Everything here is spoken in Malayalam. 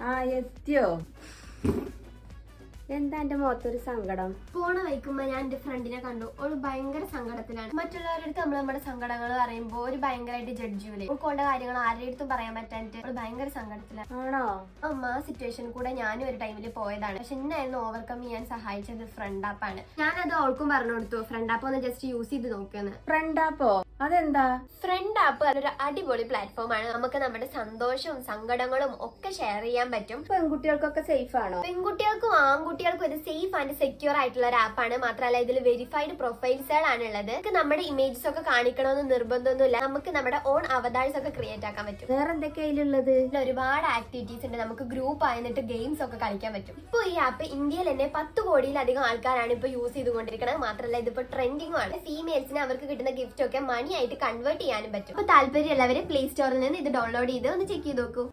ആ എത്തിയോ? എന്താ എന്റെ മുഖത്തൊരു സങ്കടം? പോണ വയ്ക്കുമ്പോ ഞാൻ എന്റെ ഫ്രണ്ടിനെ കണ്ടു. ഒരു ഭയങ്കര സങ്കടത്തിലാണ്. മറ്റുള്ളവരുടെ അടുത്ത് നമ്മൾ നമ്മുടെ സങ്കടങ്ങൾ പറയുമ്പോ ഒരു ഭയങ്കരമായിട്ട് ജഡ്ജ് ചെയ്യൂലേ. ഉൾക്കൊണ്ട കാര്യങ്ങൾ ആരുടെ അടുത്തും പറയാൻ പറ്റാനിട്ട് ഒരു ഭയങ്കര സങ്കടത്തിലാണ്. ആണോ? ആ സിറ്റുവേഷൻ കൂടെ ഞാനും ഒരു ടൈമിൽ പോയതാണ്. പക്ഷെ എന്നായിരുന്നു ഓവർകം ചെയ്യാൻ സഹായിച്ചത് ഫ്രണ്ട് ആപ്പാണ്. ഞാനത് അവൾക്കും പറഞ്ഞു കൊടുത്തു, ഫ്രണ്ട് ആപ്പ് ഒന്ന് ജസ്റ്റ് യൂസ് ചെയ്ത് നോക്കിയെന്ന്. ഫ്രണ്ട് ആപ്പോ? അതെന്താ? ഫ്രണ്ട് ആപ്പ് അതൊരു അടിപൊളി പ്ലാറ്റ്ഫോം ആണ്. നമുക്ക് നമ്മുടെ സന്തോഷവും സങ്കടങ്ങളും ഒക്കെ ഷെയർ ചെയ്യാൻ പറ്റും. പെൺകുട്ടികൾക്കൊക്കെ സേഫ് ആണോ? പെൺകുട്ടികൾക്കും ആൺകുട്ടികൾക്കും ഇത് സേഫ് ആൻഡ് സെക്യൂർ ആയിട്ടുള്ള ഒരു ആപ്പാണ്. മാത്രമല്ല ഇതിൽ വെരിഫൈഡ് പ്രൊഫൈൽസുകളാണ് ഉള്ളത്. നമ്മുടെ ഇമേജസ് ഒക്കെ കാണിക്കണമെന്ന് നിർബന്ധമൊന്നുമില്ല. നമുക്ക് നമ്മുടെ ഓൺ അവതാർസ് ഒക്കെ ക്രിയേറ്റ് ആക്കാൻ പറ്റും. വേറെ എന്തൊക്കെയാ അതിലുള്ളത്? ഒരുപാട് ആക്ടിവിറ്റീസ് ഉണ്ട്. നമുക്ക് ഗ്രൂപ്പ് ആയിട്ട് ഗെയിംസ് ഒക്കെ കളിക്കാൻ പറ്റും. ഇപ്പൊ ഈ ആപ്പ് ഇന്ത്യയിൽ തന്നെ 10 കോടിയിലധികം ആൾക്കാരാണ് ഇപ്പൊ യൂസ് ചെയ്തുകൊണ്ടിരിക്കുന്നത്. മാത്രമല്ല ഇതിപ്പോ ട്രെൻഡിംഗ് ആണ്. ഫീമെയിൽസിന് അവർക്ക് കിട്ടുന്ന ഗിഫ്റ്റ് ഒക്കെ മണി ആയിട്ട് കൺവേർട്ട് ചെയ്യാനും പറ്റും. അപ്പൊ താല്പര്യമുള്ളവര് പ്ലേ സ്റ്റോറിൽ നിന്ന് ഇത് ഡൗൺലോഡ് ചെയ്ത് ഒന്ന് ചെക്ക് ചെയ്ത് നോക്കൂ.